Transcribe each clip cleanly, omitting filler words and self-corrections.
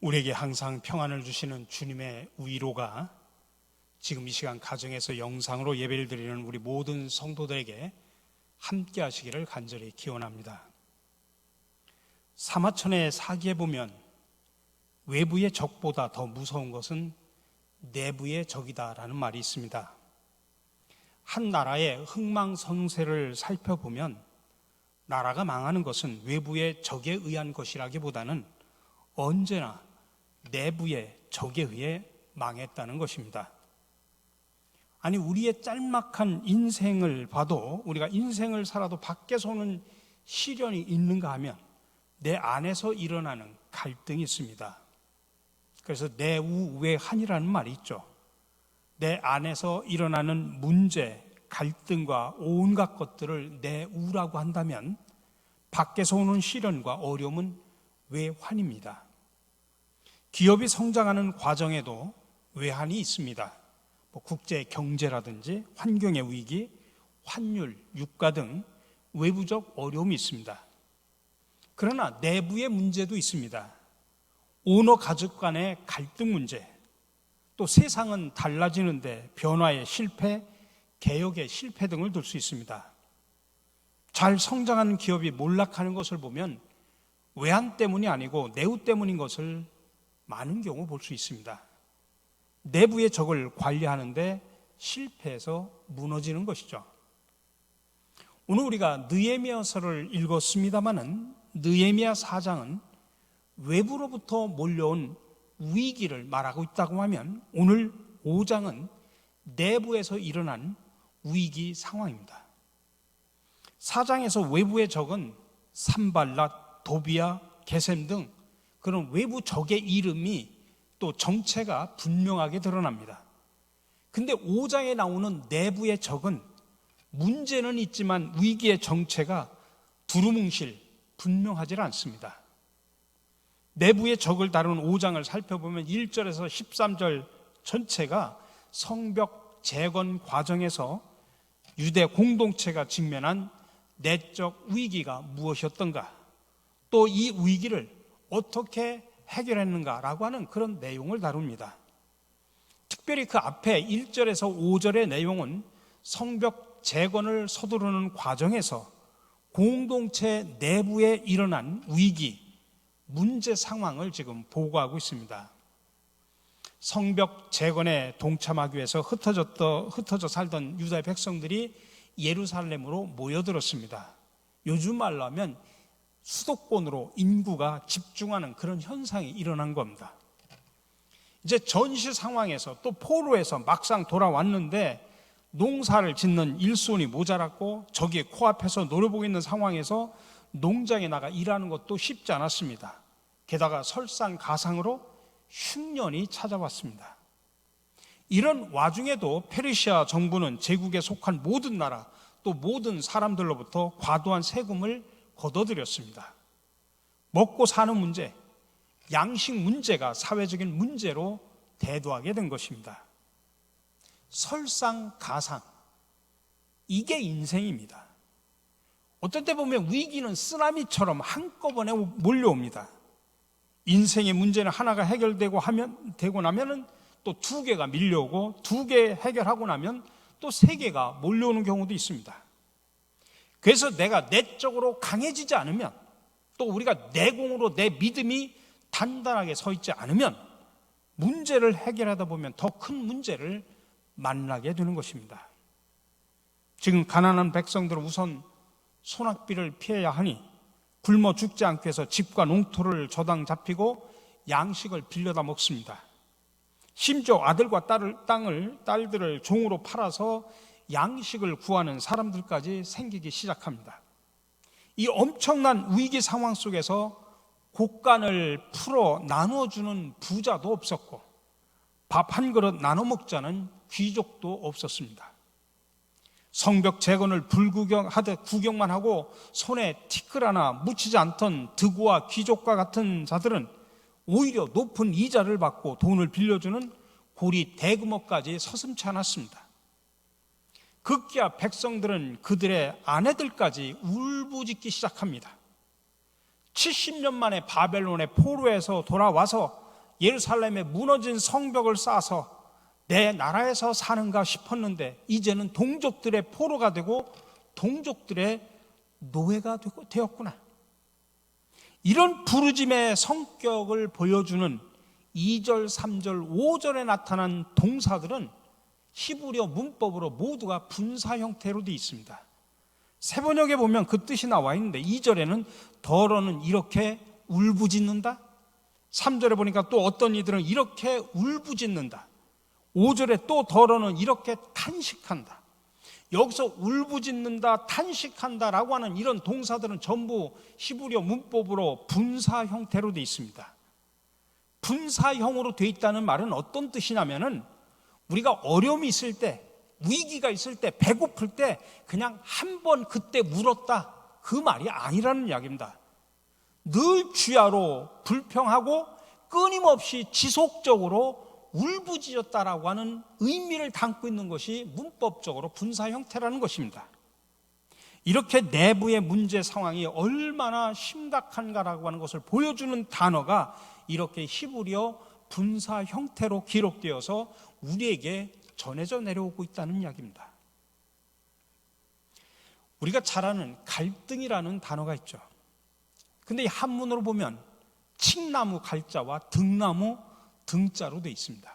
우리에게 항상 평안을 주시는 주님의 위로가 지금 이 시간 가정에서 영상으로 예배를 드리는 우리 모든 성도들에게 함께 하시기를 간절히 기원합니다. 사마천의 사기에 보면 외부의 적보다 더 무서운 것은 내부의 적이다라는 말이 있습니다. 한 나라의 흥망성쇠를 살펴보면 나라가 망하는 것은 외부의 적에 의한 것이라기보다는 언제나 내부의 적에 의해 망했다는 것입니다. 아니, 우리의 짤막한 인생을 봐도, 우리가 인생을 살아도 밖에서 오는 시련이 있는가 하면 내 안에서 일어나는 갈등이 있습니다. 그래서 내우외한이라는 말이 있죠. 내 안에서 일어나는 문제, 갈등과 온갖 것들을 내우라고 한다면 밖에서 오는 시련과 어려움은 외환입니다. 기업이 성장하는 과정에도 외환이 있습니다. 국제 경제라든지 환경의 위기, 환율, 유가 등 외부적 어려움이 있습니다. 그러나 내부의 문제도 있습니다. 오너 가족 간의 갈등 문제, 또 세상은 달라지는데 변화의 실패, 개혁의 실패 등을 들 수 있습니다. 잘 성장하는 기업이 몰락하는 것을 보면 외환 때문이 아니고 내우 때문인 것을 많은 경우 볼 수 있습니다. 내부의 적을 관리하는데 실패해서 무너지는 것이죠. 오늘 우리가 느헤미야서를 읽었습니다마는 느헤미야 4장은 외부로부터 몰려온 위기를 말하고 있다고 하면 오늘 5장은 내부에서 일어난 위기 상황입니다. 4장에서 외부의 적은 산발랏, 도비야, 게셈 등 그런 외부 적의 이름이 또 정체가 분명하게 드러납니다. 근데 5장에 나오는 내부의 적은 문제는 있지만 위기의 정체가 두루뭉실 분명하지 않습니다. 내부의 적을 다루는 5장을 살펴보면 1절에서 13절 전체가 성벽 재건 과정에서 유대 공동체가 직면한 내적 위기가 무엇이었던가, 또 이 위기를 어떻게 해결했는가라고 하는 그런 내용을 다룹니다. 특별히 그 앞에 1절에서 5절의 내용은 성벽 재건을 서두르는 과정에서 공동체 내부에 일어난 위기, 문제 상황을 지금 보고하고 있습니다. 성벽 재건에 동참하기 위해서 흩어져 살던 유다의 백성들이 예루살렘으로 모여들었습니다. 요즘 말로 하면 수도권으로 인구가 집중하는 그런 현상이 일어난 겁니다. 이제 전시 상황에서 또 포로에서 막상 돌아왔는데 농사를 짓는 일손이 모자랐고 적이 코앞에서 노려보고 있는 상황에서 농장에 나가 일하는 것도 쉽지 않았습니다. 게다가 설상가상으로 흉년이 찾아왔습니다. 이런 와중에도 페르시아 정부는 제국에 속한 모든 나라 또 모든 사람들로부터 과도한 세금을 걷어들였습니다. 먹고 사는 문제, 양식 문제가 사회적인 문제로 대두하게 된 것입니다. 설상가상, 이게 인생입니다. 어떨 때 보면 위기는 쓰나미처럼 한꺼번에 몰려옵니다. 인생의 문제는 하나가 해결되고 나면은 또 2개가 밀려오고 2개 해결하고 나면 또 3개가 몰려오는 경우도 있습니다. 그래서 내가 내적으로 강해지지 않으면, 또 우리가 내공으로 내 믿음이 단단하게 서 있지 않으면 문제를 해결하다 보면 더 큰 문제를 만나게 되는 것입니다. 지금 가난한 백성들은 우선 소낙비를 피해야 하니 굶어 죽지 않기 위해서 집과 농토를 저당 잡히고 양식을 빌려다 먹습니다. 심지어 아들과 딸들을 종으로 팔아서 양식을 구하는 사람들까지 생기기 시작합니다. 이 엄청난 위기 상황 속에서 곡간을 풀어 나눠주는 부자도 없었고 밥 한 그릇 나눠 먹자는 귀족도 없었습니다. 성벽 재건을 불구경하듯 구경만 하고 손에 티끌 하나 묻히지 않던 드고와 귀족과 같은 자들은 오히려 높은 이자를 받고 돈을 빌려주는 고리 대금업까지 서슴지 않았습니다. 급기야 백성들은 그들의 아내들까지 울부짖기 시작합니다. 70년 만에 바벨론의 포로에서 돌아와서 예루살렘에 무너진 성벽을 쌓아서 내 나라에서 사는가 싶었는데 이제는 동족들의 포로가 되고 동족들의 노예가 되었구나. 이런 부르짐의 성격을 보여주는 2절, 3절, 5절에 나타난 동사들은 히브리어 문법으로 모두가 분사 형태로 되어 있습니다. 세번역에 보면 그 뜻이 나와 있는데 2절에는 더러는 이렇게 울부짖는다. 3절에 보니까 또 어떤 이들은 이렇게 울부짖는다. 5절에 또 더러는 이렇게 탄식한다. 여기서 울부짖는다, 탄식한다라고 하는 이런 동사들은 전부 히브리어 문법으로 분사 형태로 되어 있습니다. 분사형으로 되어 있다는 말은 어떤 뜻이냐면은 우리가 어려움이 있을 때, 위기가 있을 때, 배고플 때 그냥 한 번 그때 울었다, 그 말이 아니라는 이야기입니다. 늘 주야로 불평하고 끊임없이 지속적으로 울부짖었다라고 하는 의미를 담고 있는 것이 문법적으로 분사 형태라는 것입니다. 이렇게 내부의 문제 상황이 얼마나 심각한가라고 하는 것을 보여주는 단어가 이렇게 히브리어 분사 형태로 기록되어서 우리에게 전해져 내려오고 있다는 이야기입니다. 우리가 잘 아는 갈등이라는 단어가 있죠. 근데 이 한문으로 보면 칡나무 갈자와 등나무 등자로 되어 있습니다.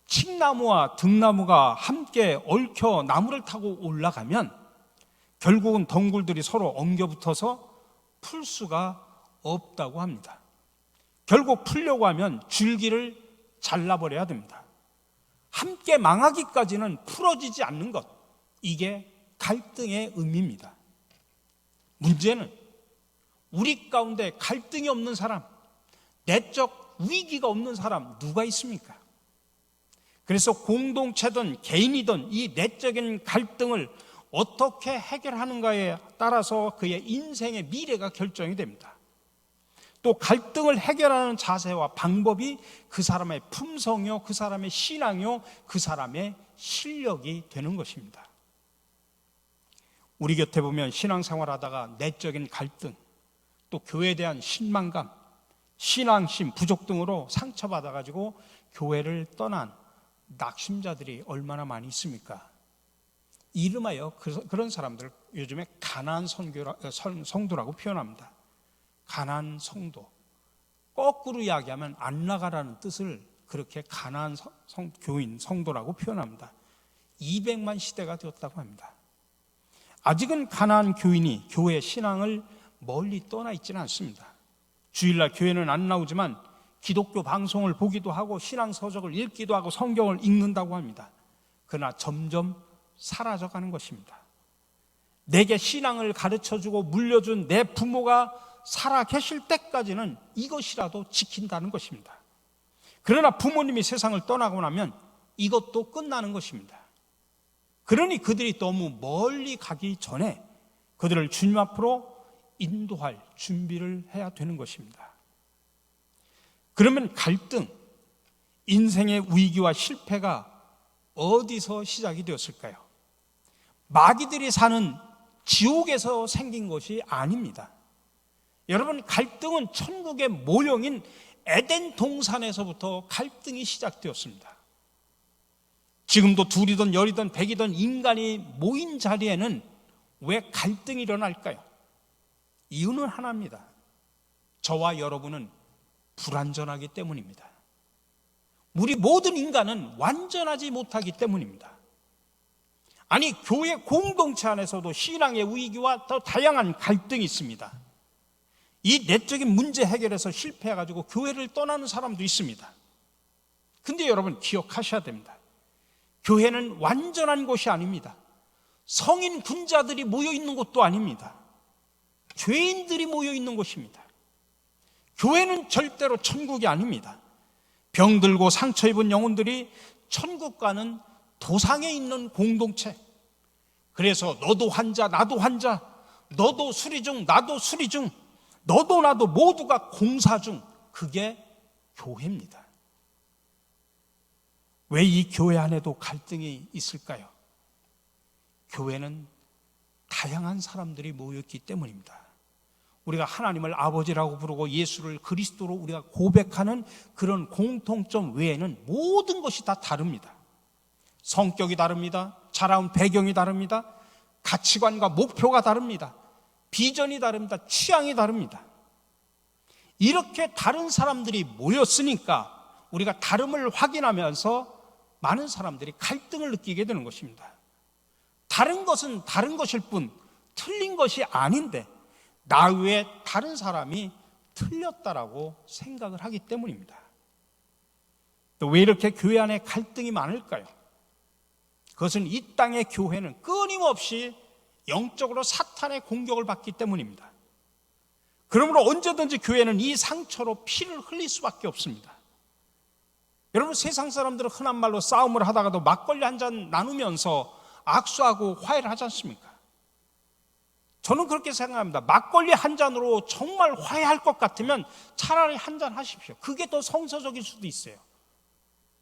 칡나무와 등나무가 함께 얽혀 나무를 타고 올라가면 결국은 덩굴들이 서로 엉겨붙어서 풀 수가 없다고 합니다. 결국 풀려고 하면 줄기를 잘라버려야 됩니다. 함께 망하기까지는 풀어지지 않는 것, 이게 갈등의 의미입니다. 문제는 우리 가운데 갈등이 없는 사람, 내적 위기가 없는 사람 누가 있습니까? 그래서 공동체든 개인이든 이 내적인 갈등을 어떻게 해결하는가에 따라서 그의 인생의 미래가 결정이 됩니다. 또 갈등을 해결하는 자세와 방법이 그 사람의 품성이요, 그 사람의 신앙이요, 그 사람의 실력이 되는 것입니다. 우리 곁에 보면 신앙생활하다가 내적인 갈등, 또 교회에 대한 실망감, 신앙심 부족 등으로 상처받아가지고 교회를 떠난 낙심자들이 얼마나 많이 있습니까? 이름하여 그런 사람들을 요즘에 가난한 성도라고 표현합니다. 가난한 성도, 거꾸로 이야기하면 안 나가라는 뜻을 그렇게 가난한 교인, 성도라고 표현합니다. 200만 시대가 되었다고 합니다. 아직은 가난한 교인이 교회 신앙을 멀리 떠나 있지는 않습니다. 주일날 교회는 안 나오지만 기독교 방송을 보기도 하고 신앙서적을 읽기도 하고 성경을 읽는다고 합니다. 그러나 점점 사라져가는 것입니다. 내게 신앙을 가르쳐주고 물려준 내 부모가 살아 계실 때까지는 이것이라도 지킨다는 것입니다. 그러나 부모님이 세상을 떠나고 나면 이것도 끝나는 것입니다. 그러니 그들이 너무 멀리 가기 전에 그들을 주님 앞으로 인도할 준비를 해야 되는 것입니다. 그러면 갈등, 인생의 위기와 실패가 어디서 시작이 되었을까요? 마귀들이 사는 지옥에서 생긴 것이 아닙니다. 여러분, 갈등은 천국의 모형인 에덴 동산에서부터 갈등이 시작되었습니다. 지금도 둘이든 열이든 백이든 인간이 모인 자리에는 왜 갈등이 일어날까요? 이유는 하나입니다. 저와 여러분은 불완전하기 때문입니다. 우리 모든 인간은 완전하지 못하기 때문입니다. 아니, 교회 공동체 안에서도 신앙의 위기와 더 다양한 갈등이 있습니다. 이 내적인 문제 해결에서 실패해가지고 교회를 떠나는 사람도 있습니다. 근데 여러분 기억하셔야 됩니다. 교회는 완전한 곳이 아닙니다. 성인 군자들이 모여있는 곳도 아닙니다. 죄인들이 모여있는 곳입니다. 교회는 절대로 천국이 아닙니다. 병들고 상처 입은 영혼들이 천국 가는 도상에 있는 공동체. 그래서 너도 환자, 나도 환자, 너도 수리 중, 나도 수리 중, 너도 나도 모두가 공사 중, 그게 교회입니다. 왜 이 교회 안에도 갈등이 있을까요? 교회는 다양한 사람들이 모였기 때문입니다. 우리가 하나님을 아버지라고 부르고 예수를 그리스도로 우리가 고백하는 그런 공통점 외에는 모든 것이 다 다릅니다. 성격이 다릅니다. 자라온 배경이 다릅니다. 가치관과 목표가 다릅니다. 비전이 다릅니다. 취향이 다릅니다. 이렇게 다른 사람들이 모였으니까 우리가 다름을 확인하면서 많은 사람들이 갈등을 느끼게 되는 것입니다. 다른 것은 다른 것일 뿐 틀린 것이 아닌데 나 외에 다른 사람이 틀렸다라고 생각을 하기 때문입니다. 또 왜 이렇게 교회 안에 갈등이 많을까요? 그것은 이 땅의 교회는 끊임없이 영적으로 사탄의 공격을 받기 때문입니다. 그러므로 언제든지 교회는 이 상처로 피를 흘릴 수밖에 없습니다. 여러분, 세상 사람들은 흔한 말로 싸움을 하다가도 막걸리 한 잔 나누면서 악수하고 화해를 하지 않습니까? 저는 그렇게 생각합니다. 막걸리 한 잔으로 정말 화해할 것 같으면 차라리 한 잔 하십시오. 그게 더 성서적일 수도 있어요.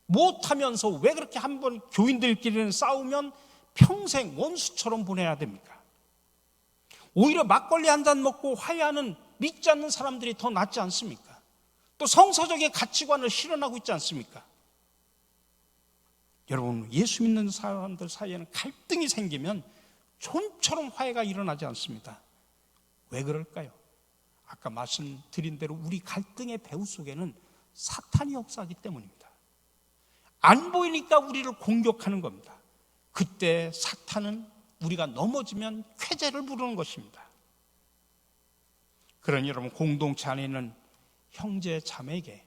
못하면서 왜 그렇게 한번 교인들끼리는 싸우면 평생 원수처럼 보내야 됩니까? 오히려 막걸리 한 잔 먹고 화해하는 믿지 않는 사람들이 더 낫지 않습니까? 또 성서적인 가치관을 실현하고 있지 않습니까? 여러분, 예수 믿는 사람들 사이에는 갈등이 생기면 좀처럼 화해가 일어나지 않습니다. 왜 그럴까요? 아까 말씀드린 대로 우리 갈등의 배후 속에는 사탄이 역사하기 때문입니다. 안 보이니까 우리를 공격하는 겁니다. 그때 사탄은 우리가 넘어지면 쾌재를 부르는 것입니다. 그러니 여러분, 공동체 안에 있는 형제 자매에게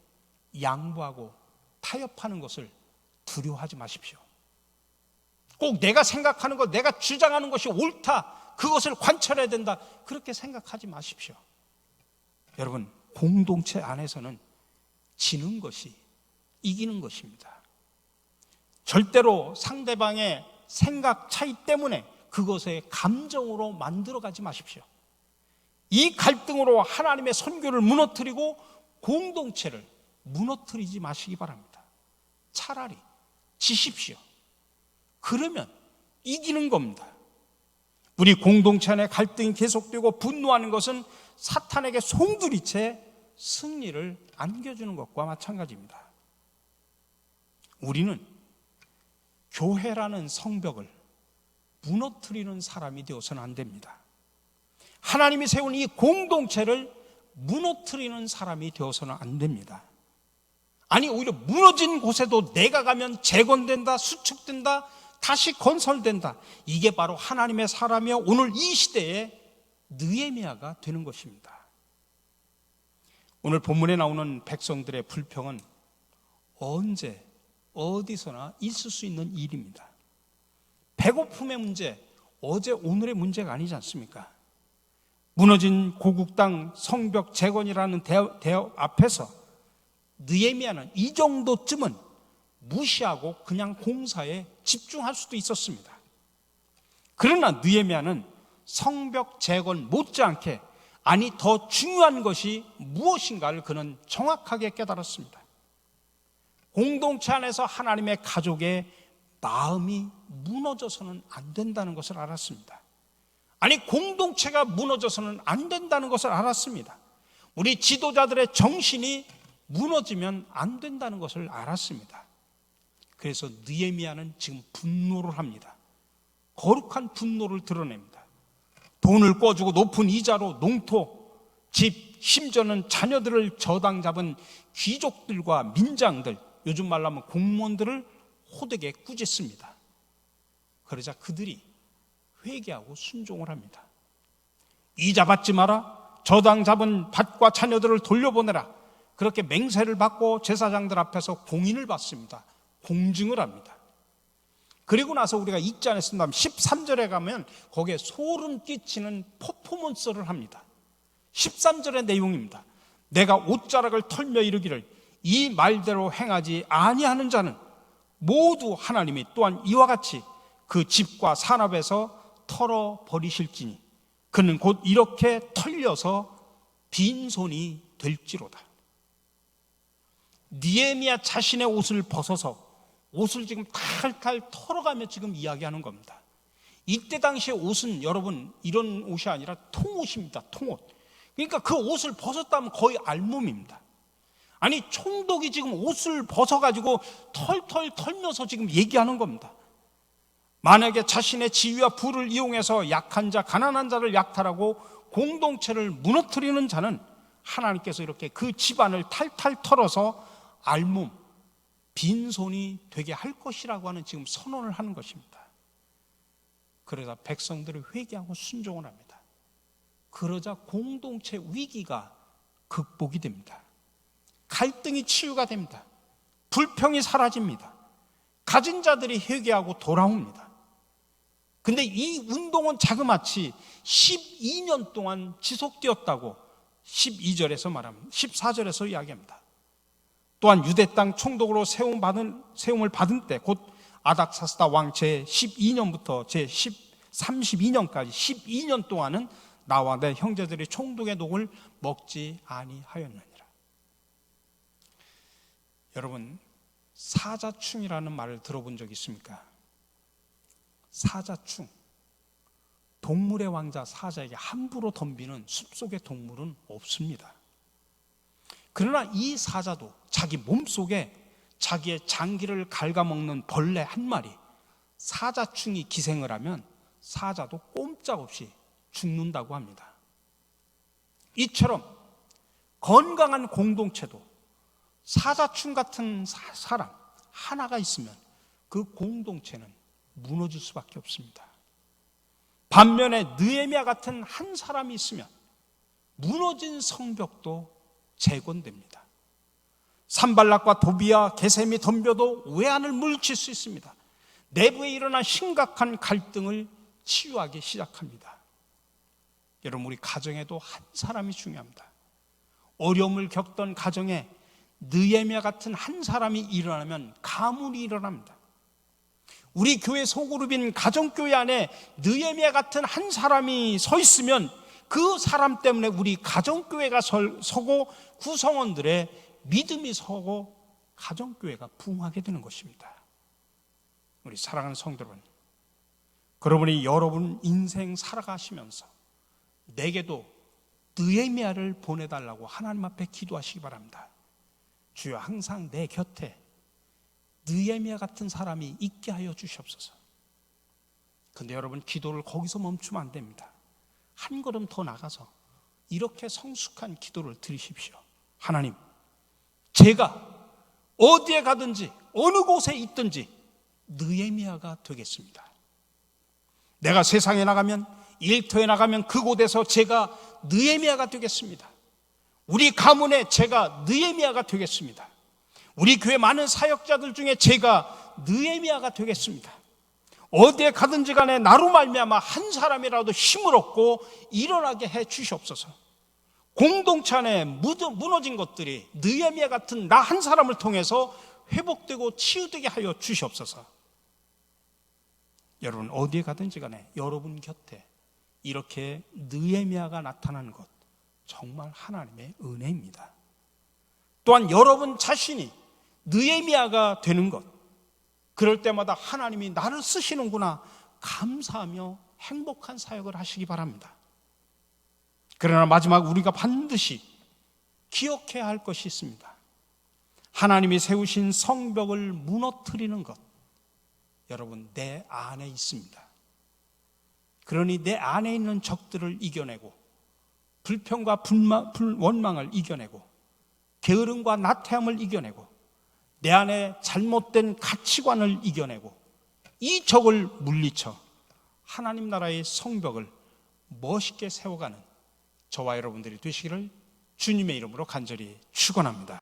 양보하고 타협하는 것을 두려워하지 마십시오. 꼭 내가 생각하는 것, 내가 주장하는 것이 옳다, 그것을 관철해야 된다, 그렇게 생각하지 마십시오. 여러분, 공동체 안에서는 지는 것이 이기는 것입니다. 절대로 상대방의 생각 차이 때문에 그것의 감정으로 만들어가지 마십시오. 이 갈등으로 하나님의 선교를 무너뜨리고 공동체를 무너뜨리지 마시기 바랍니다. 차라리 지십시오. 그러면 이기는 겁니다. 우리 공동체 안에 갈등이 계속되고 분노하는 것은 사탄에게 송두리째 승리를 안겨주는 것과 마찬가지입니다. 우리는 교회라는 성벽을 무너뜨리는 사람이 되어서는 안 됩니다. 하나님이 세운 이 공동체를 무너뜨리는 사람이 되어서는 안 됩니다. 아니, 오히려 무너진 곳에도 내가 가면 재건된다, 수축된다, 다시 건설된다. 이게 바로 하나님의 사람이여 오늘 이 시대의 느헤미야가 되는 것입니다. 오늘 본문에 나오는 백성들의 불평은 언제 어디서나 있을 수 있는 일입니다. 배고픔의 문제, 어제 오늘의 문제가 아니지 않습니까? 무너진 고국 땅 성벽 재건이라는 대업 앞에서 느헤미야는 이 정도쯤은 무시하고 그냥 공사에 집중할 수도 있었습니다. 그러나 느헤미야는 성벽 재건 못지않게, 아니 더 중요한 것이 무엇인가를 그는 정확하게 깨달았습니다. 공동체 안에서 하나님의 가족의 마음이 무너져서는 안 된다는 것을 알았습니다. 아니, 공동체가 무너져서는 안 된다는 것을 알았습니다. 우리 지도자들의 정신이 무너지면 안 된다는 것을 알았습니다. 그래서 느헤미야는 지금 분노를 합니다. 거룩한 분노를 드러냅니다. 돈을 꿔주고 높은 이자로 농토, 집, 심지어는 자녀들을 저당 잡은 귀족들과 민장들, 요즘 말로 하면 공무원들을 호되게 꾸짖습니다. 그러자 그들이 회개하고 순종을 합니다. 이자 받지 마라, 저당 잡은 밭과 자녀들을 돌려보내라, 그렇게 맹세를 받고 제사장들 앞에서 공인을 받습니다. 공증을 합니다. 그리고 나서 우리가 읽지 않았습니다. 13절에 가면 거기에 소름 끼치는 퍼포먼스를 합니다. 13절의 내용입니다. 내가 옷자락을 털며 이르기를 이 말대로 행하지 아니하는 자는 모두 하나님이 또한 이와 같이 그 집과 산업에서 털어버리실지니 그는 곧 이렇게 털려서 빈손이 될지로다. 느헤미야 자신의 옷을 벗어서 옷을 지금 탈탈 털어가며 지금 이야기하는 겁니다. 이때 당시의 옷은 여러분 이런 옷이 아니라 통옷입니다. 통옷. 그러니까 그 옷을 벗었다면 거의 알몸입니다. 아니, 총독이 지금 옷을 벗어가지고 털털 털면서 지금 얘기하는 겁니다. 만약에 자신의 지위와 부를 이용해서 약한 자, 가난한 자를 약탈하고 공동체를 무너뜨리는 자는 하나님께서 이렇게 그 집안을 탈탈 털어서 알몸, 빈손이 되게 할 것이라고 하는 지금 선언을 하는 것입니다. 그러자 백성들이 회개하고 순종을 합니다. 그러자 공동체 위기가 극복이 됩니다. 갈등이 치유가 됩니다. 불평이 사라집니다. 가진 자들이 회개하고 돌아옵니다. 근데 이 운동은 자그마치 12년 동안 지속되었다고 12절에서 말합니다. 14절에서 이야기합니다. 또한 유대 땅 총독으로 세움을 받은 때 곧 아닥사스다 왕 제 12년부터 제 32년까지 12년 동안은 나와 내 형제들이 총독의 녹을 먹지 아니하였느니라. 여러분, 사자충이라는 말을 들어본 적 있습니까? 사자충, 동물의 왕자 사자에게 함부로 덤비는 숲속의 동물은 없습니다. 그러나 이 사자도 자기 몸속에 자기의 장기를 갉아먹는 벌레 한 마리, 사자충이 기생을 하면 사자도 꼼짝없이 죽는다고 합니다. 이처럼 건강한 공동체도 사자충 같은 사람 하나가 있으면 그 공동체는 무너질 수밖에 없습니다. 반면에 느헤미야 같은 한 사람이 있으면 무너진 성벽도 재건됩니다. 산발락과 도비야, 게셈이 덤벼도 외환을 물리칠 수 있습니다. 내부에 일어난 심각한 갈등을 치유하기 시작합니다. 여러분, 우리 가정에도 한 사람이 중요합니다. 어려움을 겪던 가정에 느헤미야 같은 한 사람이 일어나면 가문이 일어납니다. 우리 교회 소그룹인 가정교회 안에 느헤미야 같은 한 사람이 서 있으면 그 사람 때문에 우리 가정교회가 서고 구성원들의 믿음이 서고 가정교회가 부흥하게 되는 것입니다. 우리 사랑하는 성도 여러분, 그러므로 여러분 인생 살아가시면서 내게도 느헤미야를 보내달라고 하나님 앞에 기도하시기 바랍니다. 주여, 항상 내 곁에 느헤미야 같은 사람이 있게 하여 주시옵소서. 근데 여러분, 기도를 거기서 멈추면 안 됩니다. 한 걸음 더 나가서 이렇게 성숙한 기도를 드리십시오. 하나님, 제가 어디에 가든지 어느 곳에 있든지 느헤미야가 되겠습니다. 내가 세상에 나가면, 일터에 나가면 그곳에서 제가 느헤미야가 되겠습니다. 우리 가문에 제가 느헤미야가 되겠습니다. 우리 교회 많은 사역자들 중에 제가 느헤미야가 되겠습니다. 어디에 가든지 간에 나로 말미암아 한 사람이라도 힘을 얻고 일어나게 해 주시옵소서. 공동체 안에 무너진 것들이 느헤미야 같은 나 한 사람을 통해서 회복되고 치유되게 하여 주시옵소서. 여러분, 어디에 가든지 간에 여러분 곁에 이렇게 느헤미야가 나타나는 것, 정말 하나님의 은혜입니다. 또한 여러분 자신이 느헤미야가 되는 것, 그럴 때마다 하나님이 나를 쓰시는구나 감사하며 행복한 사역을 하시기 바랍니다. 그러나 마지막 우리가 반드시 기억해야 할 것이 있습니다. 하나님이 세우신 성벽을 무너뜨리는 것, 여러분, 내 안에 있습니다. 그러니 내 안에 있는 적들을 이겨내고 불평과 원망을 이겨내고 게으름과 나태함을 이겨내고 내 안에 잘못된 가치관을 이겨내고 이 적을 물리쳐 하나님 나라의 성벽을 멋있게 세워가는 저와 여러분들이 되시기를 주님의 이름으로 간절히 축원합니다.